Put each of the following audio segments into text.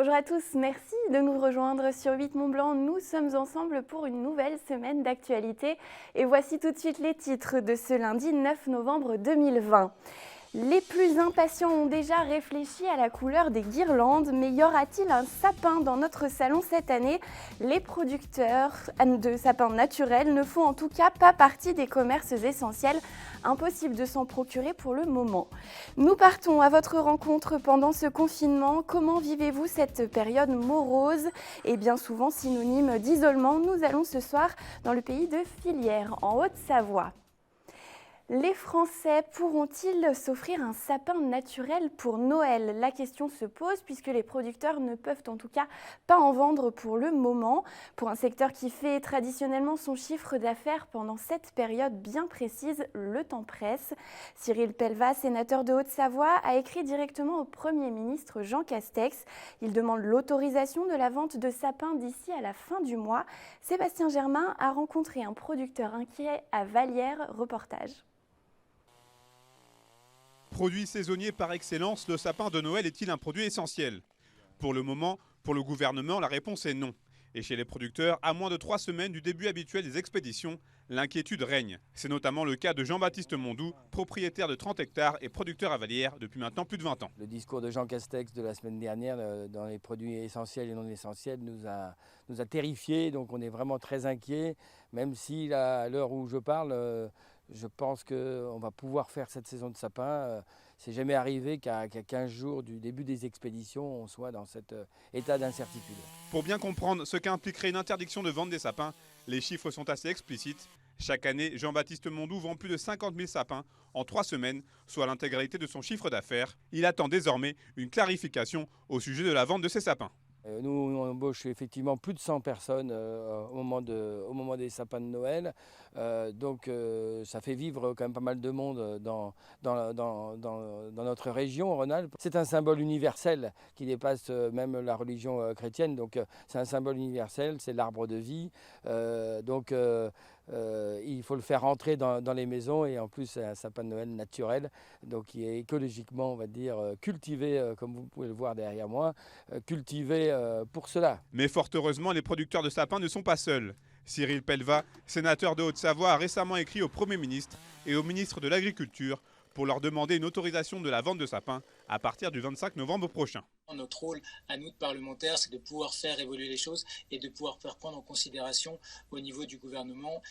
Bonjour à tous, merci de nous rejoindre sur 8 Mont Blanc. Nous sommes ensemble pour une nouvelle semaine d'actualité. Et voici tout de suite les titres de ce lundi 9 novembre 2020. Les plus impatients ont déjà réfléchi à la couleur des guirlandes, mais y aura-t-il un sapin dans notre salon cette année? Les producteurs de sapins naturels ne font en tout cas pas partie des commerces essentiels. Impossible de s'en procurer pour le moment. Nous partons à votre rencontre pendant ce confinement. Comment vivez-vous cette période morose et bien souvent synonyme d'isolement? Nous allons ce soir dans le pays de Fillière, en Haute-Savoie. Les Français pourront-ils s'offrir un sapin naturel pour Noël? La question se pose puisque les producteurs ne peuvent en tout cas pas en vendre pour le moment. Pour un secteur qui fait traditionnellement son chiffre d'affaires pendant cette période bien précise, le temps presse. Cyril Pellevat, sénateur de Haute-Savoie, a écrit directement au Premier ministre Jean Castex. Il demande l'autorisation de la vente de sapins d'ici à la fin du mois. Sébastien Germain a rencontré un producteur inquiet à Vallières. Reportage. Produit saisonnier par excellence, le sapin de Noël est-il un produit essentiel? Pour le moment, pour le gouvernement, la réponse est non. Et chez les producteurs, à moins de 3 semaines du début habituel des expéditions, l'inquiétude règne. C'est notamment le cas de Jean-Baptiste Mondou, propriétaire de 30 hectares et producteur à Vallières depuis maintenant plus de 20 ans. Le discours de Jean Castex de la semaine dernière dans les produits essentiels et non essentiels nous a terrifiés, donc on est vraiment très inquiets, même si à l'heure où je parle, je pense qu'on va pouvoir faire cette saison de sapin. C'est jamais arrivé qu'à 15 jours du début des expéditions, on soit dans cet état d'incertitude. Pour bien comprendre ce qu'impliquerait une interdiction de vente des sapins, les chiffres sont assez explicites. Chaque année, Jean-Baptiste Mondou vend plus de 50 000 sapins en 3 semaines, soit l'intégralité de son chiffre d'affaires. Il attend désormais une clarification au sujet de la vente de ces sapins. Nous, on embauche effectivement plus de 100 personnes au moment des sapins de Noël. Donc ça fait vivre quand même pas mal de monde dans notre région, Rhône-Alpes. C'est un symbole universel qui dépasse même la religion chrétienne. Donc c'est un symbole universel, c'est l'arbre de vie. Il faut le faire rentrer dans les maisons et en plus c'est un sapin de Noël naturel, donc qui est écologiquement, on va dire, cultivé, comme vous pouvez le voir derrière moi, cultivé pour cela. Mais fort heureusement, les producteurs de sapins ne sont pas seuls. Cyril Pellevat, sénateur de Haute-Savoie, a récemment écrit au Premier ministre et au ministre de l'Agriculture pour leur demander une autorisation de la vente de sapins à partir du 25 novembre prochain. Notre rôle à nous de parlementaires, c'est de pouvoir faire évoluer les choses et de pouvoir faire prendre en considération au niveau du gouvernement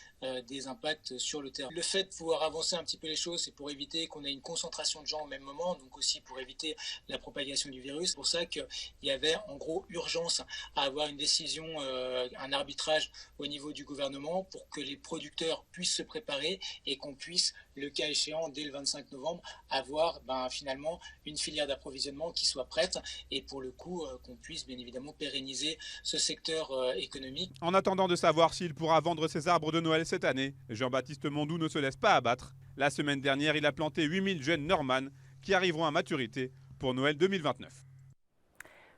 des impacts sur le terrain. Le fait de pouvoir avancer un petit peu les choses, c'est pour éviter qu'on ait une concentration de gens au même moment, donc aussi pour éviter la propagation du virus. C'est pour ça qu'il y avait en gros urgence à avoir une décision, un arbitrage au niveau du gouvernement pour que les producteurs puissent se préparer et qu'on puisse, le cas échéant, dès le 25 novembre, avoir finalement une filière d'approvisionnement qui soit prête et pour le coup qu'on puisse bien évidemment pérenniser ce secteur économique. En attendant de savoir s'il pourra vendre ses arbres de Noël cette année, Jean-Baptiste Mondou ne se laisse pas abattre. La semaine dernière, il a planté 8000 jeunes Norman qui arriveront à maturité pour Noël 2029.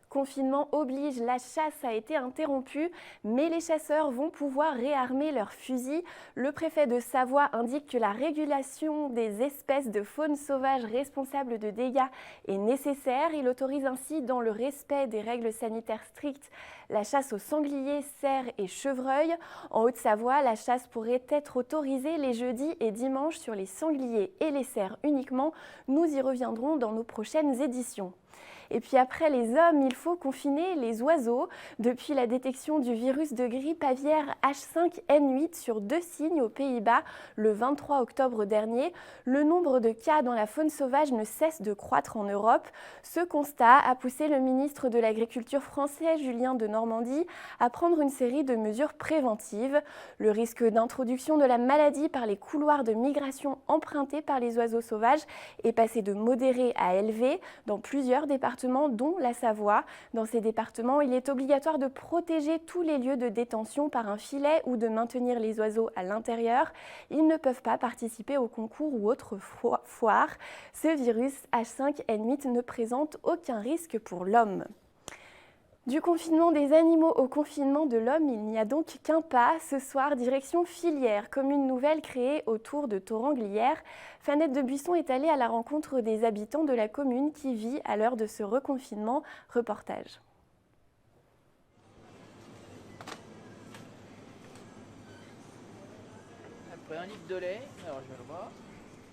Confinement oblige, la chasse a été interrompue, mais les chasseurs vont pouvoir réarmer leurs fusils. Le préfet de Savoie indique que la régulation des espèces de faune sauvage responsables de dégâts est nécessaire. Il autorise ainsi, dans le respect des règles sanitaires strictes, la chasse aux sangliers, cerfs et chevreuils. En Haute-Savoie, la chasse pourrait être autorisée les jeudis et dimanches sur les sangliers et les cerfs uniquement. Nous y reviendrons dans nos prochaines éditions. Et puis après les hommes, il faut confiner les oiseaux. Depuis la détection du virus de grippe aviaire H5N8 sur 2 cygnes aux Pays-Bas le 23 octobre dernier, le nombre de cas dans la faune sauvage ne cesse de croître en Europe. Ce constat a poussé le ministre de l'Agriculture français, Julien Denormandie, à prendre une série de mesures préventives. Le risque d'introduction de la maladie par les couloirs de migration empruntés par les oiseaux sauvages est passé de modéré à élevé dans plusieurs départements, dont la Savoie. Dans ces départements, il est obligatoire de protéger tous les lieux de détention par un filet ou de maintenir les oiseaux à l'intérieur. Ils ne peuvent pas participer aux concours ou autres foires. Ce virus H5N8 ne présente aucun risque pour l'homme. Du confinement des animaux au confinement de l'homme, il n'y a donc qu'un pas. Ce soir, direction Fillière, commune nouvelle créée autour de Thoranglières. Fanette de Buisson est allée à la rencontre des habitants de la commune qui vit à l'heure de ce reconfinement. Reportage. peu 1 litre de lait, alors je vais le voir.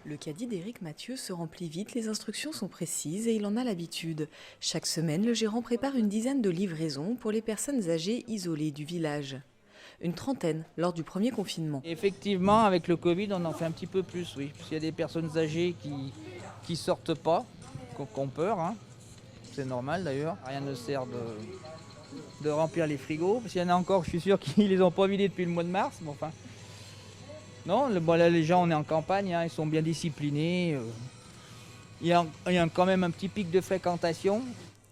Le caddie d'Éric Mathieu se remplit vite, les instructions sont précises et il en a l'habitude. Chaque semaine, le gérant prépare une dizaine de livraisons pour les personnes âgées isolées du village. Une trentaine lors du premier confinement. Effectivement, avec le Covid, on en fait un petit peu plus, oui. Parce qu'il y a des personnes âgées qui sortent pas, qui ont peur, hein. C'est normal d'ailleurs. Rien ne sert de remplir les frigos. Parce qu'il y en a encore, je suis sûr qu'ils les ont pas vidés depuis le mois de mars. Mais enfin, non, là, les gens, on est en campagne, hein, ils sont bien disciplinés. Il y a quand même un petit pic de fréquentation.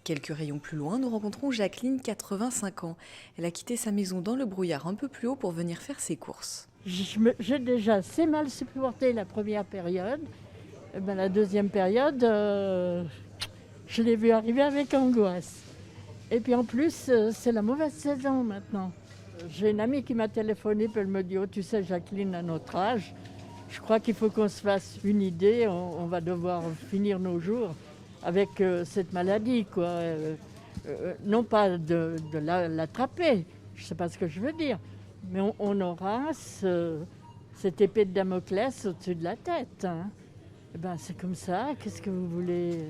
Quelques rayons plus loin, nous rencontrons Jacqueline, 85 ans. Elle a quitté sa maison dans le brouillard un peu plus haut pour venir faire ses courses. J'ai déjà assez mal supporté la première période. Et ben, la deuxième période, je l'ai vu arriver avec angoisse. Et puis en plus, c'est la mauvaise saison maintenant. J'ai une amie qui m'a téléphoné, puis elle me dit « Oh, tu sais, Jacqueline, à notre âge, je crois qu'il faut qu'on se fasse une idée, on va devoir finir nos jours avec cette maladie, quoi. Non pas de l'attraper, je ne sais pas ce que je veux dire, mais on aura cette épée de Damoclès au-dessus de la tête. Hein. Et ben, c'est comme ça, qu'est-ce que vous voulez?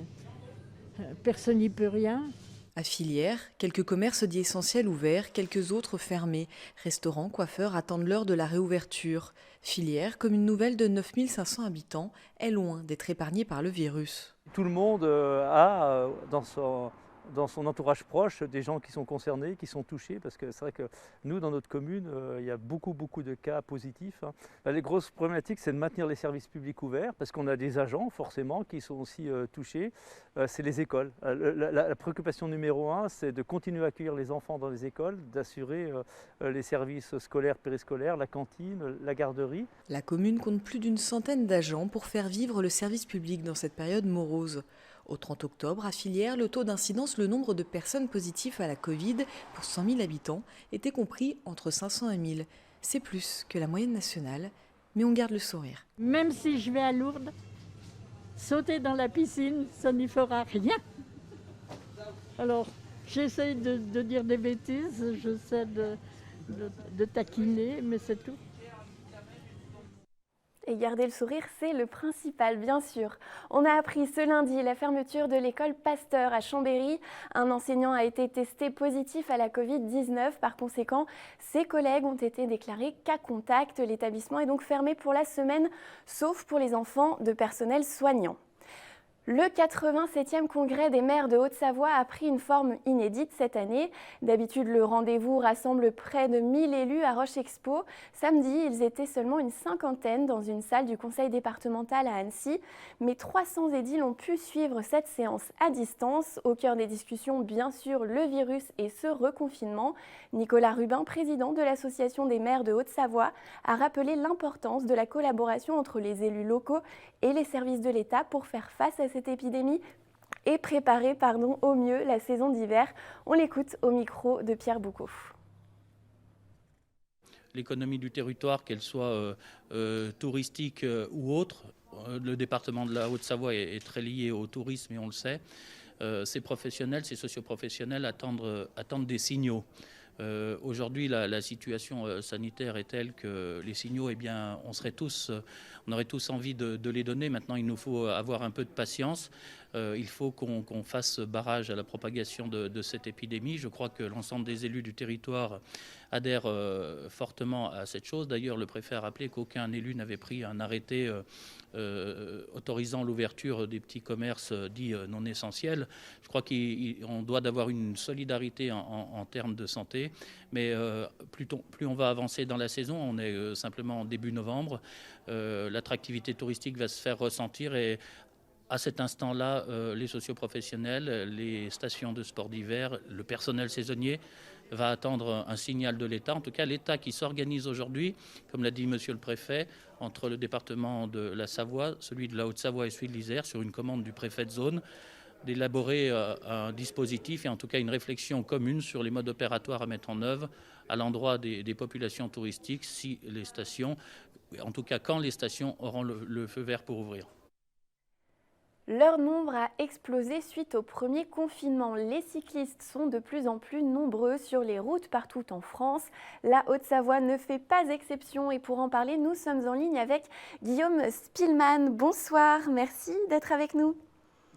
Personne n'y peut rien. » À Filière, quelques commerces dits essentiels ouverts, quelques autres fermés. Restaurants, coiffeurs attendent l'heure de la réouverture. Filière, commune nouvelle de 9500 habitants, est loin d'être épargnée par le virus. Tout le monde a dans son entourage proche des gens qui sont concernés, qui sont touchés, parce que c'est vrai que nous, dans notre commune, il y a beaucoup de cas positifs. Les grosses problématiques, c'est de maintenir les services publics ouverts, parce qu'on a des agents, forcément, qui sont aussi touchés. C'est les écoles. La préoccupation numéro 1, c'est de continuer à accueillir les enfants dans les écoles, d'assurer les services scolaires, périscolaires, la cantine, la garderie. La commune compte plus d'une centaine d'agents pour faire vivre le service public dans cette période morose. Au 30 octobre, à Filière, le taux d'incidence, le nombre de personnes positives à la Covid pour 100 000 habitants était compris entre 500 et 1000. C'est plus que la moyenne nationale, mais on garde le sourire. Même si je vais à Lourdes, sauter dans la piscine, ça n'y fera rien. Alors, j'essaye de dire des bêtises, j'essaie de taquiner, mais c'est tout. Et garder le sourire, c'est le principal, bien sûr. On a appris ce lundi la fermeture de l'école Pasteur à Chambéry. Un enseignant a été testé positif à la Covid-19. Par conséquent, ses collègues ont été déclarés cas contact. L'établissement est donc fermé pour la semaine, sauf pour les enfants de personnel soignant. Le 87e congrès des maires de Haute-Savoie a pris une forme inédite cette année. D'habitude, le rendez-vous rassemble près de 1000 élus à Roche-Expo. Samedi, ils étaient seulement une cinquantaine dans une salle du conseil départemental à Annecy. Mais 300 édiles ont pu suivre cette séance à distance. Au cœur des discussions, bien sûr, le virus et ce reconfinement. Nicolas Rubin, président de l'Association des maires de Haute-Savoie, a rappelé l'importance de la collaboration entre les élus locaux et les services de l'État pour faire face à cette épidémie et préparer au mieux la saison d'hiver. On l'écoute au micro de Pierre Boucaud. L'économie du territoire, qu'elle soit touristique ou autre, le département de la Haute-Savoie est très lié au tourisme et on le sait. Ces professionnels, ces socioprofessionnels attendent des signaux. Aujourd'hui, la situation sanitaire est telle que les signaux, eh bien, on aurait tous envie de les donner. Maintenant, il nous faut avoir un peu de patience. Il faut qu'on fasse barrage à la propagation de cette épidémie. Je crois que l'ensemble des élus du territoire adhèrent fortement à cette chose. D'ailleurs, le préfet a rappelé qu'aucun élu n'avait pris un arrêté autorisant l'ouverture des petits commerces dits non essentiels. Je crois qu'on doit d'avoir une solidarité en termes de santé, mais plus on va avancer dans la saison, on est simplement en début novembre, l'attractivité touristique va se faire ressentir et à cet instant-là, les socioprofessionnels, les stations de sport d'hiver, le personnel saisonnier va attendre un signal de l'État. En tout cas, l'État qui s'organise aujourd'hui, comme l'a dit Monsieur le Préfet, entre le département de la Savoie, celui de la Haute-Savoie et celui de l'Isère, sur une commande du préfet de zone, d'élaborer un dispositif et en tout cas une réflexion commune sur les modes opératoires à mettre en œuvre à l'endroit des populations touristiques, si les stations, en tout cas quand les stations auront le feu vert pour ouvrir. Leur nombre a explosé suite au premier confinement. Les cyclistes sont de plus en plus nombreux sur les routes partout en France. La Haute-Savoie ne fait pas exception et pour en parler, nous sommes en ligne avec Guillaume Spillmann. Bonsoir, merci d'être avec nous.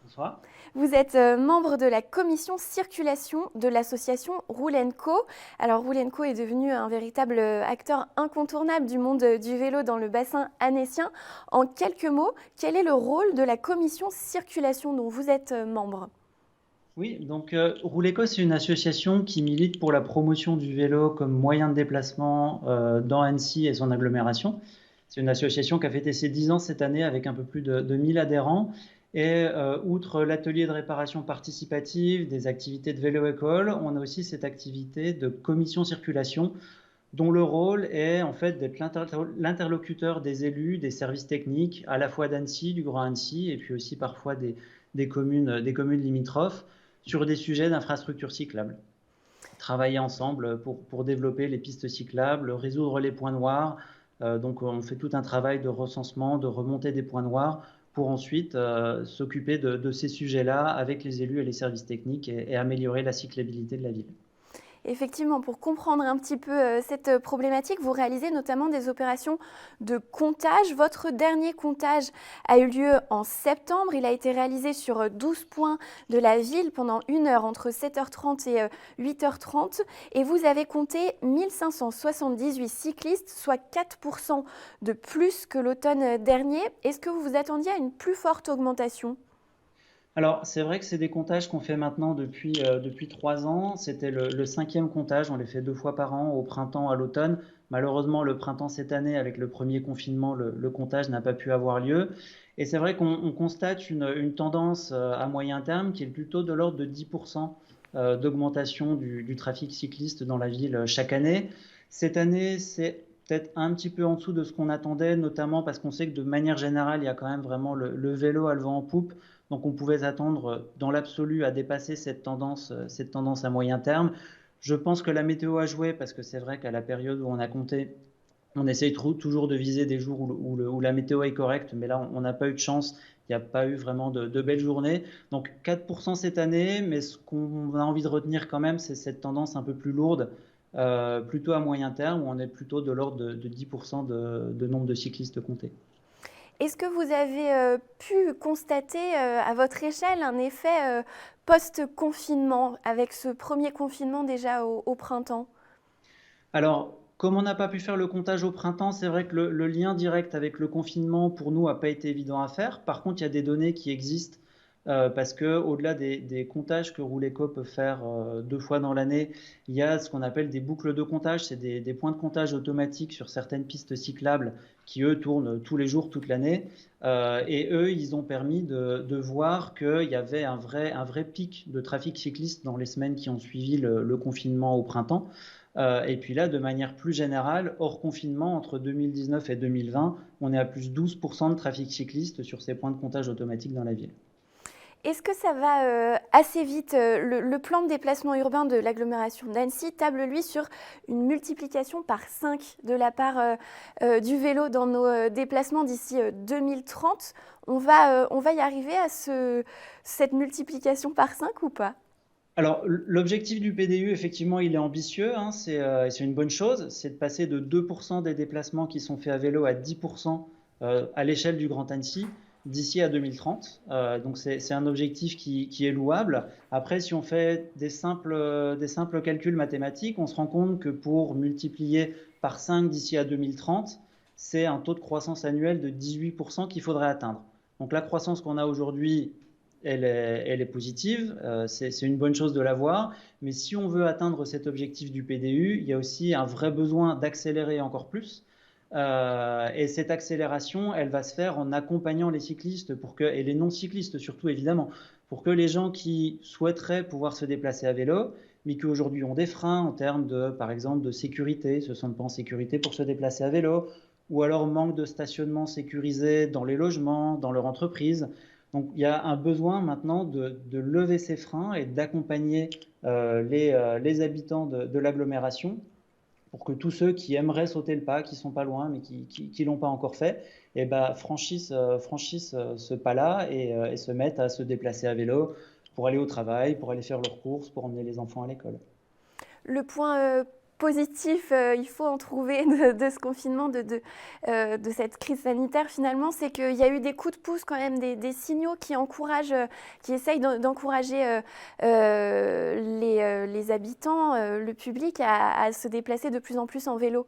Bonsoir. Vous êtes membre de la commission circulation de l'association Roule & Co. Alors Roule & Co est devenu un véritable acteur incontournable du monde du vélo dans le bassin annécien. En quelques mots, quel est le rôle de la commission circulation dont vous êtes membre ? Oui, donc Roule & Co, c'est une association qui milite pour la promotion du vélo comme moyen de déplacement dans Annecy et son agglomération. C'est une association qui a fêté ses 10 ans cette année avec un peu plus de 1000 adhérents. Et outre l'atelier de réparation participative, des activités de vélo-école, on a aussi cette activité de commission circulation dont le rôle est en fait d'être l'interlocuteur des élus, des services techniques, à la fois d'Annecy, du Grand Annecy, et puis aussi parfois des communes limitrophes, sur des sujets d'infrastructures cyclables. Travailler ensemble pour développer les pistes cyclables, résoudre les points noirs. Donc on fait tout un travail de recensement, de remontée des points noirs, pour ensuite s'occuper de ces sujets-là avec les élus et les services techniques et améliorer la cyclabilité de la ville. Effectivement, pour comprendre un petit peu cette problématique, vous réalisez notamment des opérations de comptage. Votre dernier comptage a eu lieu en septembre. Il a été réalisé sur 12 points de la ville pendant 1 heure, entre 7h30 et 8h30. Et vous avez compté 1578 cyclistes, soit 4% de plus que l'automne dernier. Est-ce que vous vous attendiez à une plus forte augmentation ? Alors, c'est vrai que c'est des comptages qu'on fait maintenant depuis 3 ans. C'était le 5e comptage, on les fait 2 fois par an, au printemps, à l'automne. Malheureusement, le printemps cette année, avec le premier confinement, le comptage n'a pas pu avoir lieu. Et c'est vrai qu'on constate une tendance à moyen terme qui est plutôt de l'ordre de 10% d'augmentation du trafic cycliste dans la ville chaque année. Cette année, c'est peut-être un petit peu en dessous de ce qu'on attendait, notamment parce qu'on sait que de manière générale, il y a quand même vraiment le vélo à le vent en poupe. Donc on pouvait s'attendre dans l'absolu à dépasser cette tendance à moyen terme. Je pense que la météo a joué parce que c'est vrai qu'à la période où on a compté, on essaye toujours de viser des jours où la météo est correcte, mais là on n'a pas eu de chance, il n'y a pas eu vraiment de belles journées. Donc 4% cette année, mais ce qu'on a envie de retenir quand même, c'est cette tendance un peu plus lourde, plutôt à moyen terme, où on est plutôt de l'ordre de 10% de nombre de cyclistes comptés. Est-ce que vous avez pu constater à votre échelle un effet post-confinement, avec ce premier confinement déjà au printemps ? Alors, comme on n'a pas pu faire le comptage au printemps, c'est vrai que le lien direct avec le confinement, pour nous, n'a pas été évident à faire. Par contre, il y a des données qui existent parce qu'au-delà des comptages que Roule & Co peut faire 2 fois dans l'année, il y a ce qu'on appelle des boucles de comptage, c'est des points de comptage automatiques sur certaines pistes cyclables qui, eux, tournent tous les jours, toute l'année. Et eux, ils ont permis de voir qu'il y avait un vrai pic de trafic cycliste dans les semaines qui ont suivi le confinement au printemps. Et puis là, de manière plus générale, hors confinement, entre 2019 et 2020, on est à plus 12% de trafic cycliste sur ces points de comptage automatiques dans la ville. Est-ce que ça va assez vite ? Le plan de déplacement urbain de l'agglomération d'Annecy table, lui, sur une multiplication par 5 de la part du vélo dans nos déplacements d'ici 2030. On va y arriver à cette multiplication par 5 ou pas ? Alors, l'objectif du PDU, effectivement, il est ambitieux, hein, c'est une bonne chose. C'est de passer de 2% des déplacements qui sont faits à vélo à 10% à l'échelle du Grand Annecy d'ici à 2030. Donc, c'est un objectif qui est louable. Après, si on fait des simples calculs mathématiques, on se rend compte que pour multiplier par 5 d'ici à 2030, c'est un taux de croissance annuel de 18% qu'il faudrait atteindre. Donc, la croissance qu'on a aujourd'hui, elle est positive, c'est une bonne chose de l'avoir, mais si on veut atteindre cet objectif du PDU, il y a aussi un vrai besoin d'accélérer encore plus. Et cette accélération, elle va se faire en accompagnant les cyclistes et les non-cyclistes surtout évidemment, pour que les gens qui souhaiteraient pouvoir se déplacer à vélo, mais qui aujourd'hui ont des freins en termes par exemple de sécurité, se sentent pas en sécurité pour se déplacer à vélo, ou alors manque de stationnement sécurisé dans les logements, dans leur entreprise. Donc il y a un besoin maintenant de lever ces freins et d'accompagner les habitants de l'agglomération pour que tous ceux qui aimeraient sauter le pas, qui sont pas loin, mais qui l'ont pas encore fait, et franchissent ce pas-là et se mettent à se déplacer à vélo pour aller au travail, pour aller faire leurs courses, pour emmener les enfants à l'école. Le point positif, il faut en trouver de ce confinement, de cette crise sanitaire finalement, c'est qu'il y a eu des coups de pouce quand même, des signaux qui encouragent, qui essayent d'encourager les habitants, le public à se déplacer de plus en plus en vélo.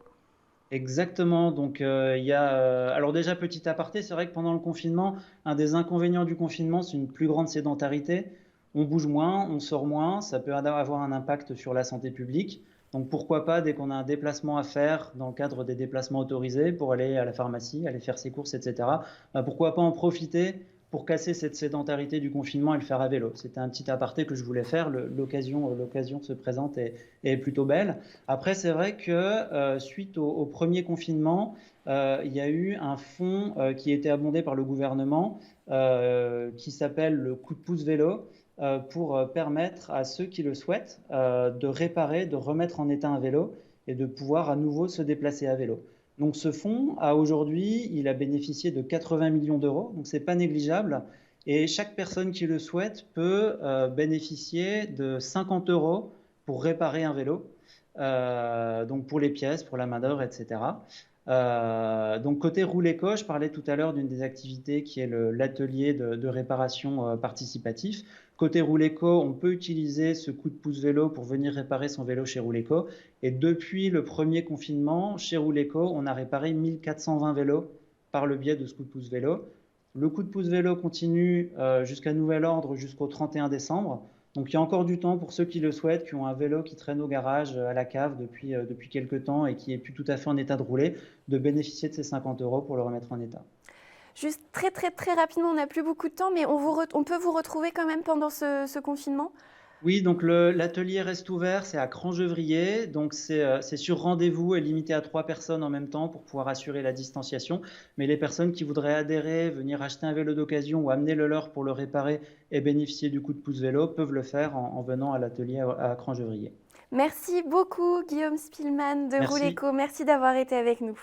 Exactement. Donc, il y a. Alors, déjà, petit aparté, c'est vrai que pendant le confinement, un des inconvénients du confinement, c'est une plus grande sédentarité. On bouge moins, on sort moins, ça peut avoir un impact sur la santé publique. Donc, pourquoi pas, dès qu'on a un déplacement à faire, dans le cadre des déplacements autorisés, pour aller à la pharmacie, aller faire ses courses, etc., pourquoi pas en profiter pour casser cette sédentarité du confinement et le faire à vélo. C'était un petit aparté que je voulais faire. L'occasion se présente et est plutôt belle. Après, c'est vrai que suite au premier confinement, il y a eu un fonds qui a été abondé par le gouvernement qui s'appelle le coup de pouce vélo pour permettre à ceux qui le souhaitent de réparer, de remettre en état un vélo et de pouvoir à nouveau se déplacer à vélo. Donc ce fonds, aujourd'hui, il a bénéficié de 80 millions d'euros, donc ce n'est pas négligeable. Et chaque personne qui le souhaite peut bénéficier de 50 euros pour réparer un vélo, donc pour les pièces, pour la main-d'œuvre, etc. Donc côté Roule Éco, je parlais tout à l'heure d'une des activités qui est l'atelier de réparation participatif. Côté Roule Éco, on peut utiliser ce coup de pouce vélo pour venir réparer son vélo chez Roule Éco. Et depuis le premier confinement, chez Roule Éco, on a réparé 1420 vélos par le biais de ce coup de pouce vélo. Le coup de pouce vélo continue jusqu'à nouvel ordre jusqu'au 31 décembre. Donc il y a encore du temps pour ceux qui le souhaitent, qui ont un vélo qui traîne au garage, à la cave depuis quelques temps et qui n'est plus tout à fait en état de rouler, de bénéficier de ces 50 euros pour le remettre en état. Juste très rapidement, on n'a plus beaucoup de temps, mais on peut vous retrouver quand même pendant ce confinement ? Oui, donc l'atelier reste ouvert, c'est à Crangevrier, donc c'est sur rendez-vous et limité à 3 personnes en même temps pour pouvoir assurer la distanciation. Mais les personnes qui voudraient adhérer, venir acheter un vélo d'occasion ou amener le leur pour le réparer et bénéficier du coup de pouce vélo peuvent le faire en venant à l'atelier à Crangevrier. Merci beaucoup Guillaume Spillmann de Roule Éco, merci d'avoir été avec nous.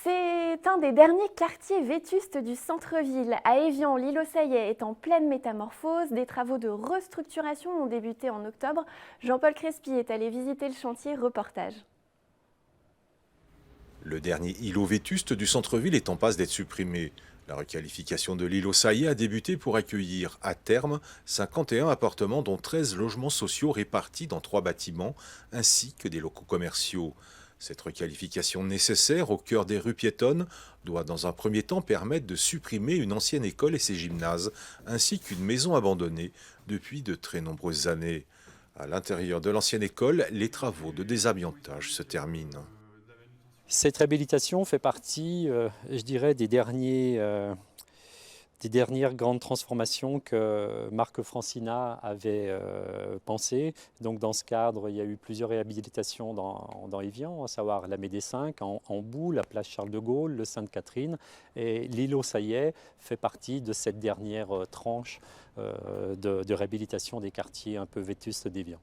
C'est un des derniers quartiers vétustes du centre-ville. À Évian, l'île aux Saillets est en pleine métamorphose. Des travaux de restructuration ont débuté en octobre. Jean-Paul Crespi est allé visiter le chantier, reportage. Le dernier îlot vétuste du centre-ville est en passe d'être supprimé. La requalification de l'île aux Saillets a débuté pour accueillir à terme 51 appartements dont 13 logements sociaux répartis dans 3 bâtiments ainsi que des locaux commerciaux. Cette requalification nécessaire au cœur des rues piétonnes doit dans un premier temps permettre de supprimer une ancienne école et ses gymnases, ainsi qu'une maison abandonnée depuis de très nombreuses années. À l'intérieur de l'ancienne école, les travaux de désamiantage se terminent. Cette réhabilitation fait partie, je dirais, des dernières grandes transformations que Marc Francina avait pensées. Donc dans ce cadre, il y a eu plusieurs réhabilitations dans Évian, à savoir la Médecin, en Boue, la place Charles de Gaulle, le Sainte-Catherine. Et l'île aux Saillets fait partie de cette dernière tranche de réhabilitation des quartiers un peu vétustes d'Évian.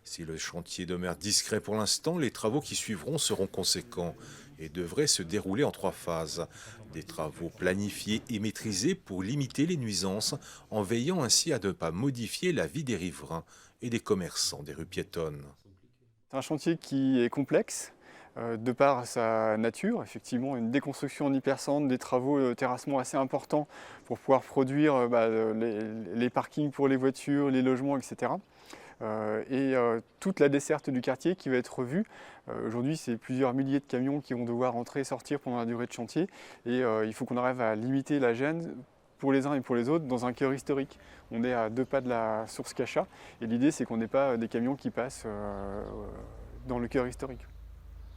Si le chantier demeure discret pour l'instant, les travaux qui suivront seront conséquents et devraient se dérouler en 3 phases. Des travaux planifiés et maîtrisés pour limiter les nuisances, en veillant ainsi à ne pas modifier la vie des riverains et des commerçants des rues piétonnes. C'est un chantier qui est complexe, de par sa nature, effectivement une déconstruction en hypercentre, des travaux de terrassement assez importants pour pouvoir produire les parkings pour les voitures, les logements, etc. Et toute la desserte du quartier qui va être revue. Aujourd'hui, c'est plusieurs milliers de camions qui vont devoir entrer et sortir pendant la durée de chantier. Et il faut qu'on arrive à limiter la gêne pour les uns et pour les autres dans un cœur historique. On est à 2 pas de la source Cachat. Et l'idée, c'est qu'on n'ait pas des camions qui passent dans le cœur historique.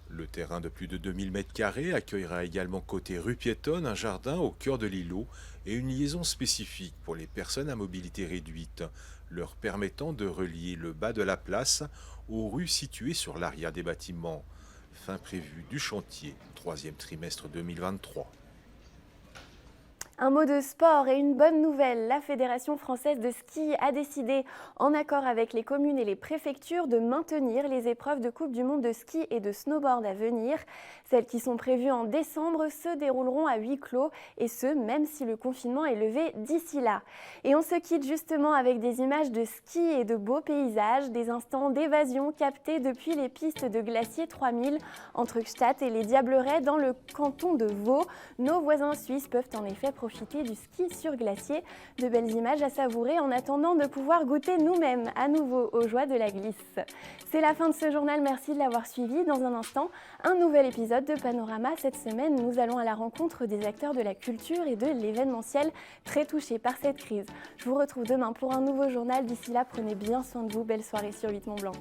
Le terrain de plus de 2000 m² accueillera également côté rue piétonne un jardin au cœur de l'îlot et une liaison spécifique pour les personnes à mobilité réduite, leur permettant de relier le bas de la place aux rues situées sur l'arrière des bâtiments. Fin prévue du chantier, 3e trimestre 2023. Un mot de sport et une bonne nouvelle. La Fédération française de ski a décidé, en accord avec les communes et les préfectures, de maintenir les épreuves de Coupe du monde de ski et de snowboard à venir. Celles qui sont prévues en décembre se dérouleront à huis clos, et ce, même si le confinement est levé d'ici là. Et on se quitte justement avec des images de ski et de beaux paysages, des instants d'évasion captés depuis les pistes de Glacier 3000 entre Gstaad et les Diablerets dans le canton de Vaud. Nos voisins suisses peuvent en effet profiter du ski sur glacier. De belles images à savourer en attendant de pouvoir goûter nous-mêmes à nouveau aux joies de la glisse. C'est la fin de ce journal, merci de l'avoir suivi. Dans un instant, un nouvel épisode de Panorama. Cette semaine, nous allons à la rencontre des acteurs de la culture et de l'événementiel très touchés par cette crise. Je vous retrouve demain pour un nouveau journal. D'ici là, prenez bien soin de vous. Belle soirée sur 8 Mont Blanc.